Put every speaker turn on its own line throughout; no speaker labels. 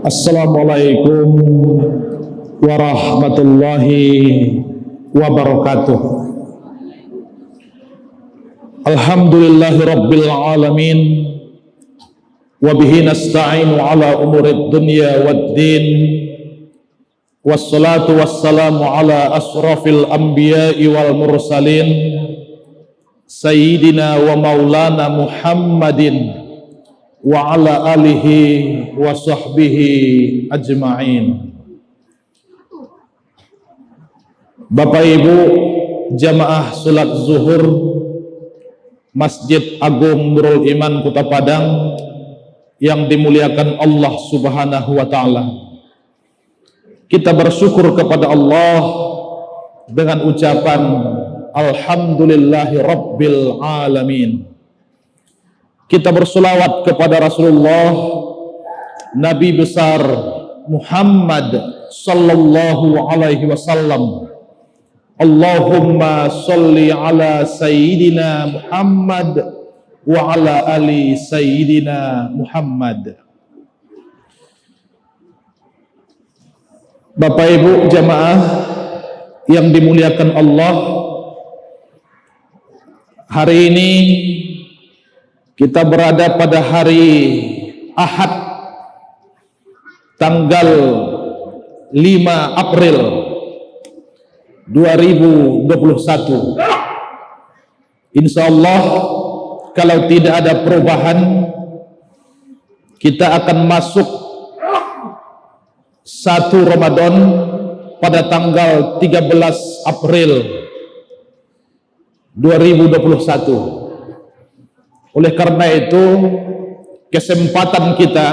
Assalamualaikum warahmatullahi wabarakatuh. Alhamdulillahi rabbil alamin, wabihi nasta'inu ala umurid dunya waddin, wassalatu wassalamu ala asrafil anbiya'i wal mursalin, sayyidina wa maulana Muhammadin wa ala alihi wa sahbihi ajma'in. Bapak Ibu jamaah salat zuhur Masjid Agung Nurul Iman Kota Padang yang dimuliakan Allah Subhanahu wa taala, kita bersyukur kepada Allah dengan ucapan alhamdulillahi rabbil alamin. Kita berselawat kepada Rasulullah Nabi besar Muhammad sallallahu alaihi wasallam. Allahumma sholli ala sayyidina Muhammad wa ala ali sayyidina Muhammad. Bapak Ibu jamaah yang dimuliakan Allah, hari ini kita berada pada hari Ahad tanggal 5 April 2021. Insya Allah kalau tidak ada perubahan, kita akan masuk 1 Ramadan pada tanggal 13 April 2021. Oleh karena itu, kesempatan kita,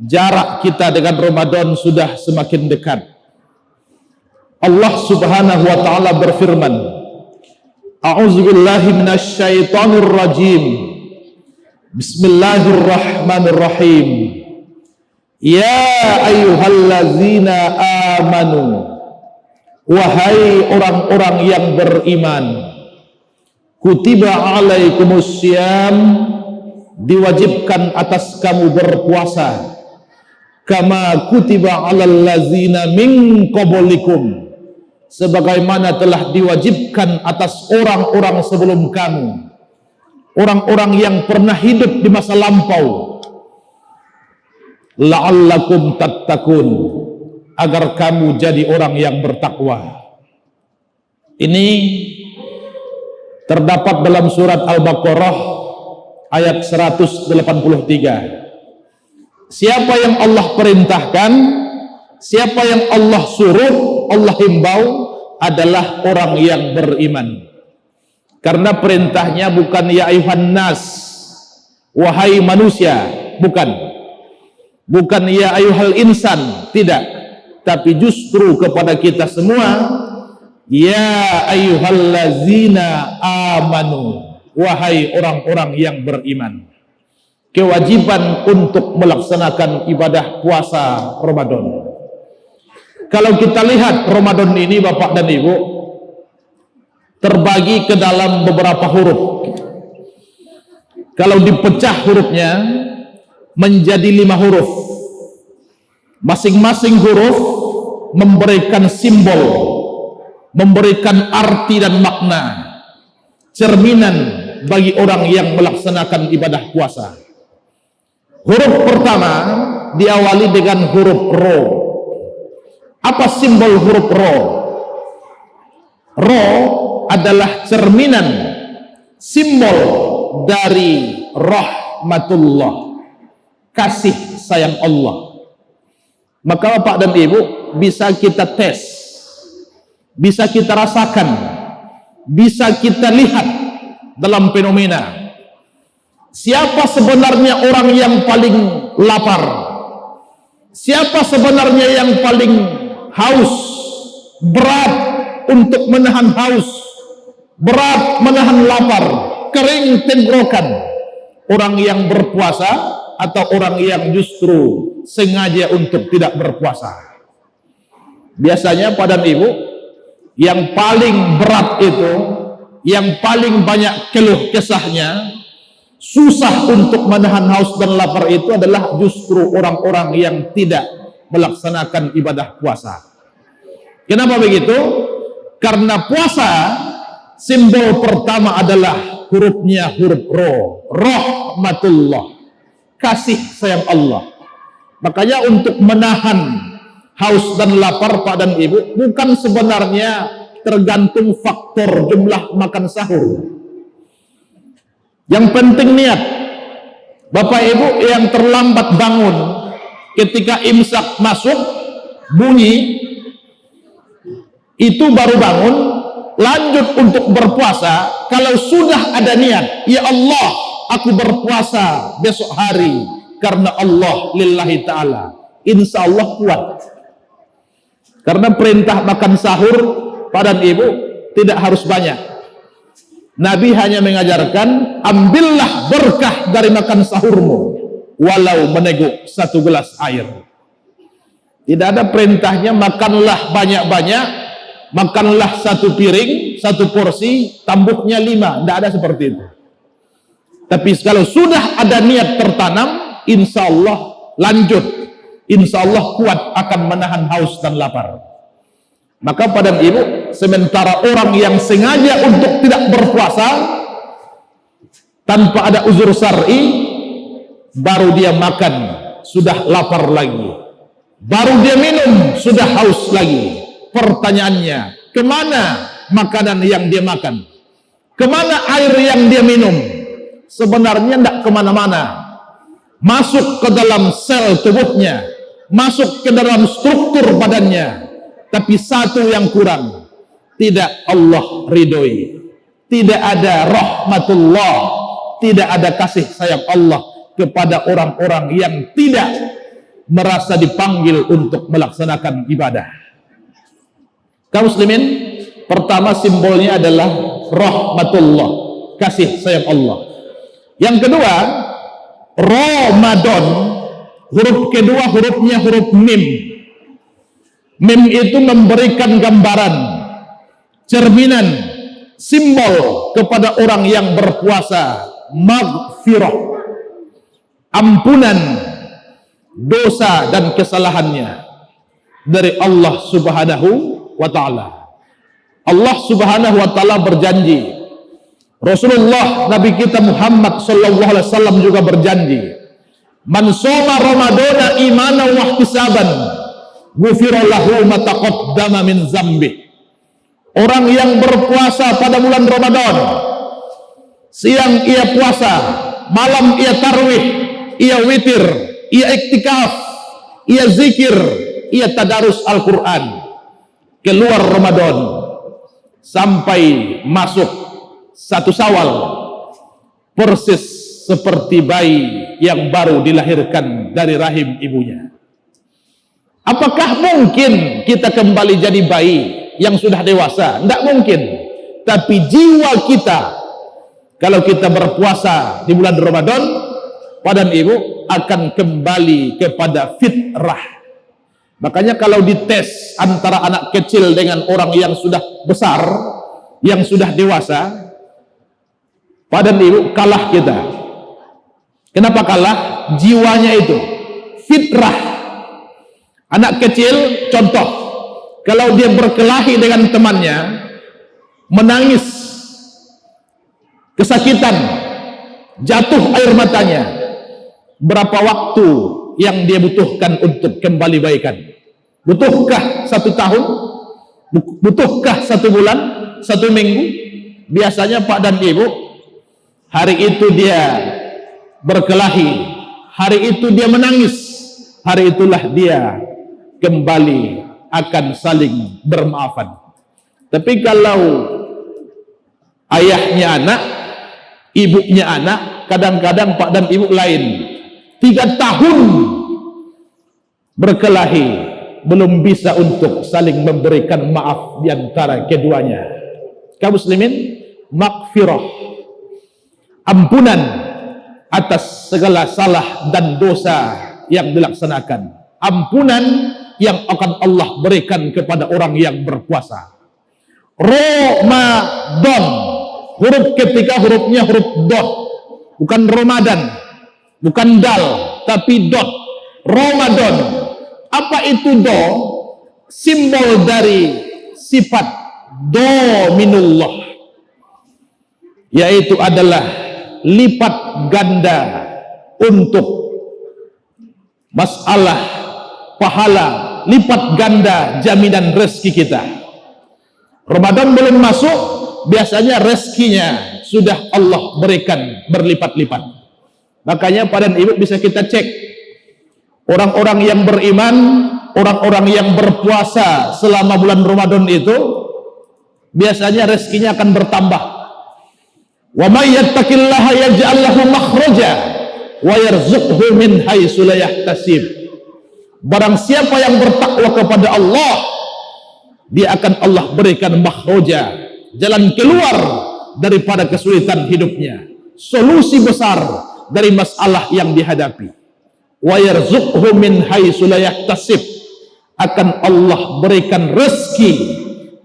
jarak kita dengan Ramadan sudah semakin dekat. Allah Subhanahu wa taala berfirman, A'udzubillahi minasyaitonir rajim. Bismillahirrahmanirrahim. Ya ayyuhallazina amanu, wahai orang-orang yang beriman, kutiba alaikumussyam, diwajibkan atas kamu berpuasa, kama kutiba alal ladzina min qablikum, sebagaimana telah diwajibkan atas orang-orang sebelum kamu, orang-orang yang pernah hidup di masa lampau, la'allakum tattaqun, agar kamu jadi orang yang bertakwa. Ini terdapat dalam surat Al-Baqarah ayat 183. Siapa yang Allah perintahkan, siapa yang Allah suruh, Allah himbau adalah orang yang beriman. Karena perintahnya bukan ya ayuhan nas, wahai manusia, bukan ya ayuhal insan, tidak, tapi justru kepada kita semua, ya ayyuhallazina amanu, wahai orang-orang yang beriman. Kewajiban untuk melaksanakan ibadah puasa Ramadan. Kalau kita lihat Ramadan ini Bapak dan Ibu, terbagi ke dalam beberapa huruf. Kalau dipecah hurufnya menjadi 5 huruf. Masing-masing huruf memberikan simbol, memberikan arti dan makna, cerminan bagi orang yang melaksanakan ibadah puasa. Huruf pertama diawali dengan huruf Ro. Apa simbol huruf Ro? Ro adalah cerminan, simbol dari rahmatullah, kasih sayang Allah. Maka Bapak dan Ibu bisa kita tes, bisa kita rasakan, bisa kita lihat dalam fenomena. Siapa sebenarnya orang yang paling lapar? Siapa sebenarnya yang paling haus? Berat untuk menahan haus, berat menahan lapar, kering tenggorokan. Orang yang berpuasa atau orang yang justru sengaja untuk tidak berpuasa? Biasanya Pak dan Ibu, yang paling berat itu, yang paling banyak keluh kesahnya, susah untuk menahan haus dan lapar itu adalah justru orang-orang yang tidak melaksanakan ibadah puasa. Kenapa begitu? Karena puasa simbol pertama adalah hurufnya huruf ro, rahmatullah, kasih sayang Allah. Makanya untuk menahan haus dan lapar Pak dan Ibu bukan sebenarnya tergantung faktor jumlah makan sahur. Yang penting niat. Bapak Ibu yang terlambat bangun ketika imsak masuk bunyi, itu baru bangun lanjut untuk berpuasa. Kalau sudah ada niat, ya Allah aku berpuasa besok hari karena Allah lillahi ta'ala, insya Allah kuat. Karena perintah makan sahur Pak dan Ibu tidak harus banyak. Nabi hanya mengajarkan, ambillah berkah dari makan sahurmu walau meneguk 1 gelas air. Tidak ada perintahnya makanlah banyak-banyak, makanlah 1 piring, 1 porsi, tambuknya 5. Tidak ada seperti itu. Tapi kalau sudah ada niat tertanam, insya Allah lanjut, insya Allah kuat akan menahan haus dan lapar. Maka Pak dan Ibu, sementara orang yang sengaja untuk tidak berpuasa tanpa ada uzur syar'i, baru dia makan sudah lapar lagi, baru dia minum sudah haus lagi. Pertanyaannya, kemana makanan yang dia makan? Kemana air yang dia minum? Sebenarnya tidak kemana-mana, masuk ke dalam sel tubuhnya, masuk ke dalam struktur badannya. Tapi satu yang kurang, tidak Allah ridhoi, tidak ada rahmatullah, tidak ada kasih sayang Allah kepada orang-orang yang tidak merasa dipanggil untuk melaksanakan ibadah. Kaum muslimin, pertama simbolnya adalah rahmatullah, kasih sayang Allah. Yang kedua, Ramadan, huruf kedua hurufnya huruf mim. Mim itu memberikan gambaran, cerminan, simbol kepada orang yang berpuasa, maghfirah, ampunan dosa dan kesalahannya dari Allah Subhanahu wa ta'ala. Allah Subhanahu wa ta'ala berjanji, Rasulullah Nabi kita Muhammad sallallahu alaihi wasallam juga berjanji, man shoma ramadana imanan wa ihtisaban ghufira lahu ma taqaddama min zambi. Orang yang berpuasa pada bulan Ramadan, siang ia puasa, malam ia tarwih, ia witir, ia iktikaf, ia zikir, ia tadarus Al-Quran, keluar Ramadan sampai masuk 1 Syawal, persis seperti bayi yang baru dilahirkan dari rahim ibunya. Apakah mungkin kita kembali jadi bayi yang sudah dewasa? Tidak mungkin. Tapi jiwa kita, kalau kita berpuasa di bulan Ramadan, Pak dan Ibu, akan kembali kepada fitrah. Makanya kalau dites antara anak kecil dengan orang yang sudah besar, yang sudah dewasa, Pak dan Ibu, kalah kita. Kenapa kalah? Jiwanya itu fitrah. Anak kecil, contoh, kalau dia berkelahi dengan temannya, menangis, kesakitan, jatuh air matanya, berapa waktu yang dia butuhkan untuk kembali baikan? Butuhkah 1 tahun? Butuhkah 1 bulan? 1 minggu? Biasanya Pak dan Ibu, hari itu dia berkelahi, hari itu dia menangis, hari itulah dia kembali akan saling bermaafan. Tapi kalau ayahnya anak, ibunya anak, kadang-kadang Pak dan Ibu lain, 3 tahun berkelahi, belum bisa untuk saling memberikan maaf di antara keduanya. Kaum muslimin, maghfirah, ampunan atas segala salah dan dosa yang dilaksanakan, ampunan yang akan Allah berikan kepada orang yang berpuasa. Ramadan, huruf ketiga hurufnya huruf doh, bukan Ramadan, bukan dal, tapi dot. Ramadan. Apa itu do? Simbol dari sifat dominullah, yaitu adalah lipat ganda untuk masalah pahala, lipat ganda jaminan rezeki kita. Ramadan belum masuk, biasanya rezekinya sudah Allah berikan berlipat-lipat. Makanya pada ibu bisa kita cek orang-orang yang beriman, orang-orang yang berpuasa selama bulan Ramadan itu biasanya rezekinya akan bertambah. Wa may yattaqillaha yaj'al lahu makhraja wa yarzuqhu min haitsu la yahtasib. Barang siapa yang bertakwa kepada Allah, dia akan Allah berikan makhraja, jalan keluar daripada kesulitan hidupnya, solusi besar dari masalah yang dihadapi. Wa yarzuqhu min haitsu la yahtasib, akan Allah berikan rezeki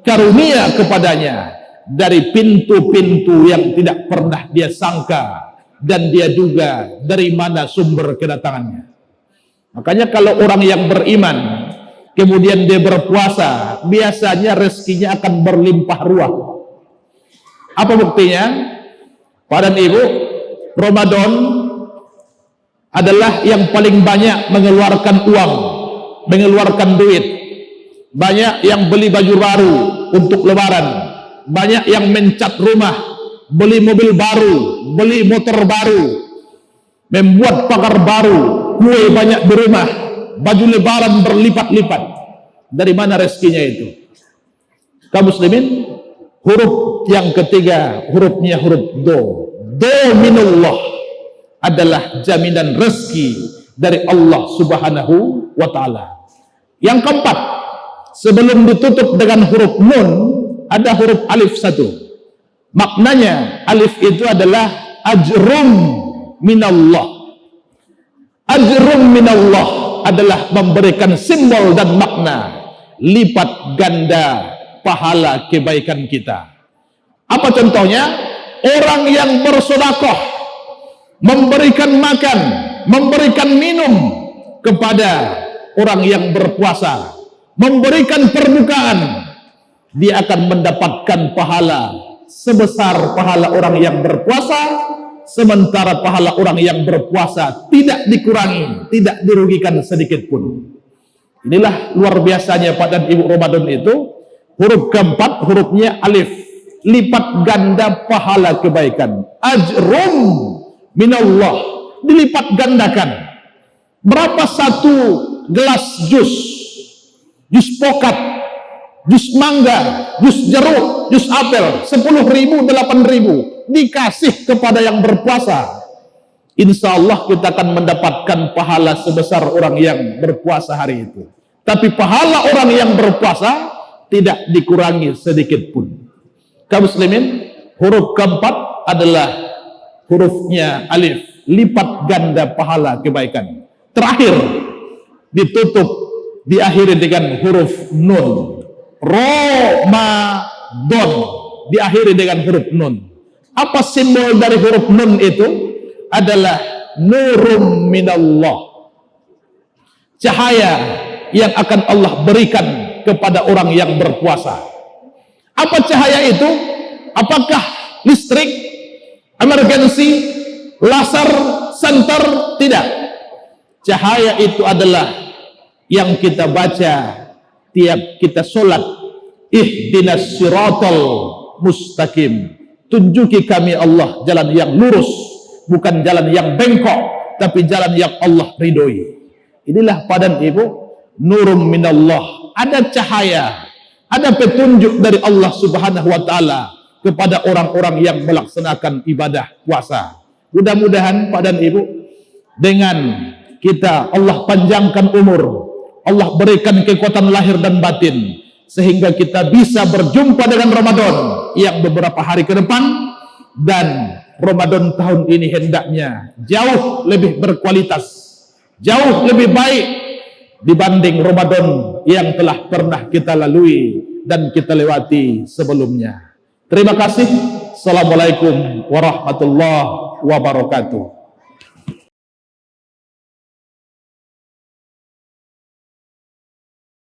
karunia kepadanya dari pintu-pintu yang tidak pernah dia sangka dan dia duga dari mana sumber kedatangannya. Makanya kalau orang yang beriman kemudian dia berpuasa, biasanya rezekinya akan berlimpah ruah. Apa buktinya? Pada ibu, Ramadan adalah yang paling banyak mengeluarkan uang, mengeluarkan duit. Banyak yang beli baju baru untuk lebaran, banyak yang mencat rumah, beli mobil baru, beli motor baru, membuat pagar baru, kue banyak di rumah, baju lebaran berlipat-lipat. Dari mana rezekinya itu? Kaum muslimin, huruf yang ketiga, hurufnya huruf do. Dominullah adalah jaminan rezeki dari Allah Subhanahu wa Ta'ala. Yang keempat, sebelum ditutup dengan huruf nun, ada huruf alif satu. Maknanya alif itu adalah ajrum minallah. Ajrum minallah adalah memberikan simbol dan makna lipat ganda pahala kebaikan kita. Apa contohnya? Orang yang bersedekah, memberikan makan, memberikan minum kepada orang yang berpuasa, memberikan perbukaan, dia akan mendapatkan pahala sebesar pahala orang yang berpuasa, sementara pahala orang yang berpuasa tidak dikurangi, tidak dirugikan sedikit pun. Inilah luar biasanya pada ibu Ramadan itu. Huruf keempat, hurufnya alif, lipat ganda pahala kebaikan. Ajrum minallah, dilipat gandakan. Berapa satu gelas jus pokat, jus mangga, jus jeruk, jus apel, 10.000, 8.000 dikasih kepada yang berpuasa. Insya Allah kita akan mendapatkan pahala sebesar orang yang berpuasa hari itu. Tapi pahala orang yang berpuasa tidak dikurangi sedikit pun. Kaum muslimin, huruf keempat adalah hurufnya alif, lipat ganda pahala kebaikan. Terakhir ditutup, diakhiri dengan huruf nun. Ramadan diakhiri dengan huruf nun. Apa simbol dari huruf nun itu? Adalah nurum minallah, cahaya yang akan Allah berikan kepada orang yang berpuasa. Apa cahaya itu? Apakah listrik, emergensi, laser, senter? Tidak. Cahaya itu adalah yang kita baca tiap kita sholat. Ihdinas siratal mustaqim, tunjuki kami Allah jalan yang lurus, bukan jalan yang bengkok, tapi jalan yang Allah ridhoi. Inilah padan ibu, nurum minallah, ada cahaya, ada petunjuk dari Allah Subhanahu wa Ta'ala kepada orang-orang yang melaksanakan ibadah puasa. Mudah-mudahan padan ibu, dengan kita Allah panjangkan umur, Allah berikan kekuatan lahir dan batin, sehingga kita bisa berjumpa dengan Ramadan yang beberapa hari ke depan. Dan Ramadan tahun ini hendaknya jauh lebih berkualitas, jauh lebih baik dibanding Ramadan yang telah pernah kita lalui dan kita lewati sebelumnya. Terima kasih. Assalamualaikum warahmatullahi wabarakatuh.